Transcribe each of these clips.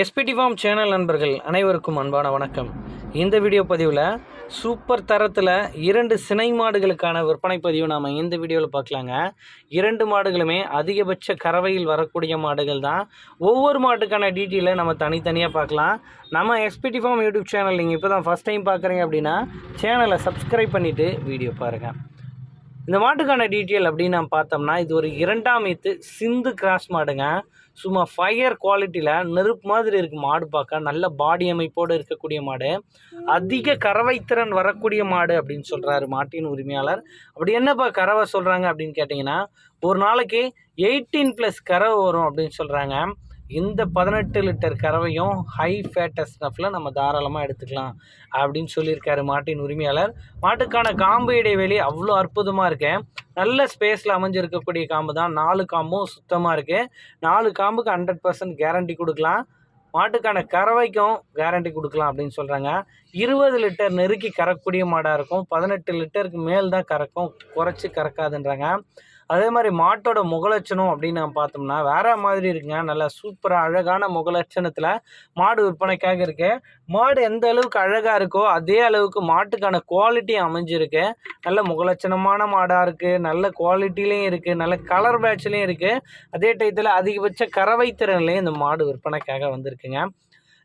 SPD form channel நண்பர்கள் அனைவருக்கும் அன்பான வணக்கம். இந்த வீடியோ பதிவில் சூப்பர் தரத்தில் 2 சினை மாடுகளுக்கான விற்பனை பதிவு நாம் இந்த வீடியோவில் பார்க்கலாங்க. 2 மாடுகளுமே அதிகபட்ச கறவையில் வரக்கூடிய மாடுகள் தான். ஒவ்வொரு மாட்டுக்கான டீட்டெயிலை நம்ம தனித்தனியாக பார்க்கலாம். நம்ம எஸ்பிடி ஃபார்ம் யூடியூப் சேனல் நீங்கள் இப்போ தான் ஃபஸ்ட் டைம் பார்க்குறீங்க அப்படின்னா சேனலை சப்ஸ்கிரைப் பண்ணிவிட்டு வீடியோ பாருங்கள். இந்த மாட்டுக்கான டீட்டெயில் அப்படின்னு நம்ம பார்த்தோம்னா, இது ஒரு 2ஆம் ஈத்து சிந்து கிராஸ் மாடுங்க. சும்மா ஃபயர் குவாலிட்டியில் நெருப்பு மாதிரி இருக்குது மாடு. பார்க்க நல்ல பாடி அமைப்போடு இருக்கக்கூடிய மாடு, அதிக கறவைத்திறன் வரக்கூடிய மாடு அப்படின்னு சொல்கிறாரு மாட்டின் உரிமையாளர். அப்படி என்னப்பா கறவை சொல்கிறாங்க அப்படின்னு கேட்டிங்கன்னா, ஒரு நாளைக்கு 18+ கறவை வரும் அப்படின்னு சொல்கிறாங்க. இந்த 18 லிட்டர் கறவையும் ஹை ஃபேட்டஸ் ஸ்னஃபில் நம்ம தாராளமாக எடுத்துக்கலாம் அப்படின்னு சொல்லியிருக்காரு மாட்டின் உரிமையாளர். மாட்டுக்கான காம்பு இடைவெளி அவ்வளோ அற்புதமாக இருக்கு. நல்ல ஸ்பேஸில் அமைஞ்சிருக்கக்கூடிய காம்பு தான். 4 காம்பும் சுத்தமாக இருக்குது. 4 காம்புக்கு 100% கேரண்டி கொடுக்கலாம். மாட்டுக்கான கறவைக்கும் கேரண்டி கொடுக்கலாம் அப்படின்னு சொல்கிறாங்க. 20 லிட்டர் நெருக்கி கறக்கூடிய மாடாக இருக்கும். 18 லிட்டருக்கு மேல் தான் கறக்கும், குறைச்சி கறக்காதுன்றாங்க. அதே மாதிரி மாட்டோட முகலட்சணம் அப்படின்னு நம்ம பார்த்தோம்னா வேறு மாதிரி இருக்குங்க. நல்லா சூப்பராக அழகான முகலட்சணத்தில் மாடு விற்பனைக்காக இருக்குது. மாடு எந்த அளவுக்கு அழகாக இருக்கோ அதே அளவுக்கு மாட்டுக்கான குவாலிட்டி அமைஞ்சிருக்கு. நல்ல முகலட்சணமான மாடாக இருக்குது, நல்ல குவாலிட்டிலையும் இருக்குது, நல்ல கலர் பேட்ச்லேயும் இருக்குது. அதே டயத்தில் அதிகபட்ச கறவை திறன்லேயும் இந்த மாடு விற்பனைக்காக வந்திருக்குங்க.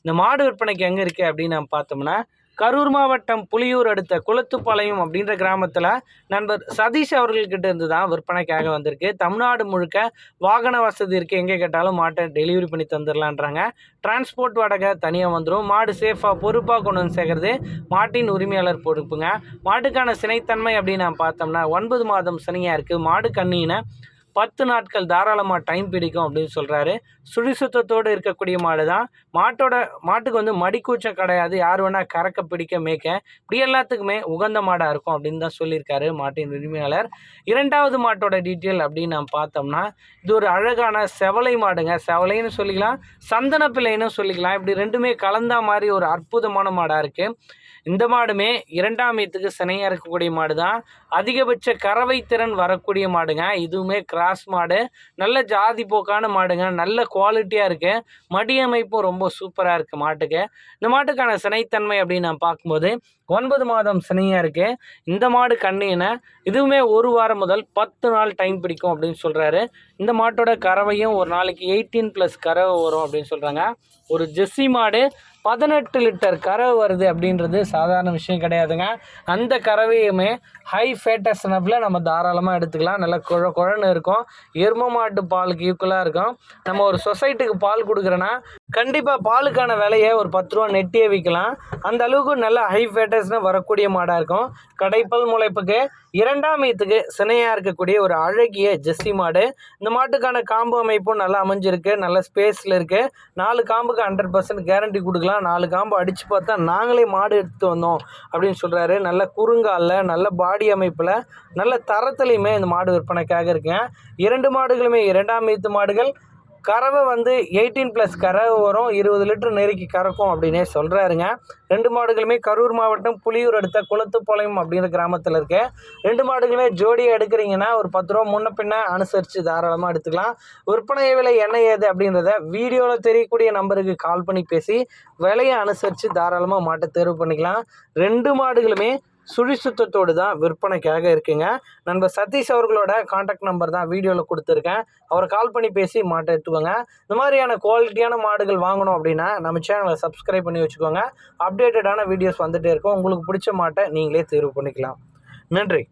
இந்த மாடு விற்பனைக்கு எங்கே இருக்குது அப்படின்னு நம்ம பார்த்தோம்னா, கரூர் மாவட்டம் புலியூர் அடுத்த குளத்துப்பாளையம் அப்படின்ற கிராமத்தில் நண்பர் சதீஷ் அவர்கள்கிட்ட இருந்து தான் விற்பனைக்காக வந்திருக்கு. தமிழ்நாடு முழுக்க வாகன வசதி இருக்குது. எங்கே கேட்டாலும் மாட்டை டெலிவரி பண்ணி தந்துடலான்றாங்க. டிரான்ஸ்போர்ட் வாடகை தனியாக வந்துடும். மாடு சேஃபாக பொறுப்பாக கொண்டு வந்து சேர்க்குறது மாட்டின் உரிமையாளர் பொறுப்புங்க. மாட்டுக்கான சினைத்தன்மை அப்படின்னு நான் பார்த்தோம்னா 9 மாதம் சினையாக இருக்குது. மாடு கண்ணினை 10 நாட்கள் தாராளமாக டைம் பிடிக்கும் அப்படின்னு சொல்கிறாரு. சுழிசுத்தத்தோடு இருக்கக்கூடிய மாடு தான். மாட்டுக்கு வந்து மடிக்கூச்சம் கிடையாது. யார் வேணால் கறக்க பிடிக்க மேய்க்க இப்படி எல்லாத்துக்குமே உகந்த மாடாக இருக்கும் அப்படின்னு தான் சொல்லியிருக்காரு மாட்டின் உரிமையாளர். 2வது மாட்டோட டீட்டெயில் அப்படின்னு நம்ம பார்த்தோம்னா, இது ஒரு அழகான செவலை மாடுங்க. செவலைன்னு சொல்லிக்கலாம், சந்தன பிள்ளைன்னு சொல்லிக்கலாம். இப்படி ரெண்டுமே கலந்தா மாதிரி ஒரு அற்புதமான மாடாக இருக்குது. இந்த மாடுமே 2ஆம் ஈத்துக்கு சினையாக இருக்கக்கூடிய மாடு தான். அதிகபட்ச கறவை திறன் வரக்கூடிய மாடுங்க. இதுவுமே கிராஸ் மாடு, நல்ல ஜாதி போக்கான மாடுங்க. நல்ல குவாலிட்டியாக இருக்குது. மடி அமைப்பும் ரொம்ப சூப்பராக இருக்குது மாட்டுக்கு. இந்த மாட்டுக்கான சினைத்தன்மை அப்படின்னு நான் பார்க்கும்போது 9 மாதம் சினையாக இருக்குது. இந்த மாடு கண்ணினை இதுவுமே 1 வாரம் முதல் 10 நாள் டைம் பிடிக்கும் அப்படின்னு சொல்கிறாரு. இந்த மாட்டோட கறவையும் ஒரு நாளைக்கு 18+ கறவை வரும் அப்படின்னு சொல்கிறாங்க. ஒரு ஜெர்சி மாடு 18 லிட்டர் கறவை வருது அப்படின்றது சாதாரண விஷயம் கிடையாதுங்க. அந்த கறவையுமே ஹை ஃபேட்டஸ் ஸ்னஃபில் நம்ம தாராளமாக எடுத்துக்கலாம். நல்லா குழன்னு இருக்கும். எரும மாட்டு பாலுக்கு ஈக்குவலாக இருக்கும். நம்ம ஒரு சொசைட்டிக்கு பால் கொடுக்குறோன்னா கண்டிப்பாக பாலுக்கான விலையை ஒரு 10 ரூபா நெட்டியே விற்கலாம். அந்த அளவுக்கு நல்ல ஹை ஃபேட்டஸ்னு வரக்கூடிய மாடாக இருக்கும். கடைப்பல் முளைப்புக்கு 2ஆம் ஈத்துக்கு சினையாக இருக்கக்கூடிய ஒரு அழகிய ஜெர்சி மாடு. இந்த மாட்டுக்கான காம்பு அமைப்பும் நல்லா அமைஞ்சிருக்கு. நல்ல ஸ்பேஸில் இருக்குது. 4 காம்புக்கு 100% கேரண்டி கொடுக்கலாம். 4 காம்பு அடித்து பார்த்தா நாங்களே மாடு எடுத்து வந்தோம் அப்படின்னு சொல்கிறாரு. நல்ல குறுங்காலில், நல்ல பாடி அமைப்பில், நல்ல தரத்துலையுமே இந்த மாடு விற்பனைக்காக இருக்குங்க. 2 மாடுகளுமே 2ஆம் ஈத்து மாடுகள். கறவை வந்து 18+ கறவை வரும். 20 லிட்டர் நெருக்கி கறக்கும் அப்படின்னே சொல்கிறாருங்க. 2 மாடுகளுமே கரூர் மாவட்டம் புலியூர் அடுத்த குளத்துப்பாளையம் அப்படிங்கிற கிராமத்தில் இருக்கு. 2 மாடுகளுமே ஜோடியாக எடுக்கிறீங்கன்னா ஒரு 10 ரூபா முன்ன பின்ன அனுசரித்து தாராளமாக எடுத்துக்கலாம். விற்பனை விலை என்ன ஏது அப்படின்றத வீடியோவில் தெரியக்கூடிய நம்பருக்கு கால் பண்ணி பேசி விலையை அனுசரித்து தாராளமாக மாட்டை தேர்வு பண்ணிக்கலாம். 2 மாடுகளுமே சுழிசுத்தத்தோடு தான் விற்பனைக்காக இருக்குங்க. நண்பர் சதீஷ் அவர்களோட கான்டாக்ட் நம்பர் தான் வீடியோவில் கொடுத்துருக்கேன். அவரை கால் பண்ணி பேசி மாட்டை எடுத்துக்கோங்க. இந்த மாதிரியான குவாலிட்டியான மாடுகள் வாங்கணும் அப்படின்னா நம்ம சேனலை சப்ஸ்கிரைப் பண்ணி வச்சுக்கோங்க. அப்டேட்டடான வீடியோஸ் வந்துகிட்டே இருக்கும். உங்களுக்கு பிடிச்ச மாட்டை நீங்களே தேர்வு பண்ணிக்கலாம். நன்றி.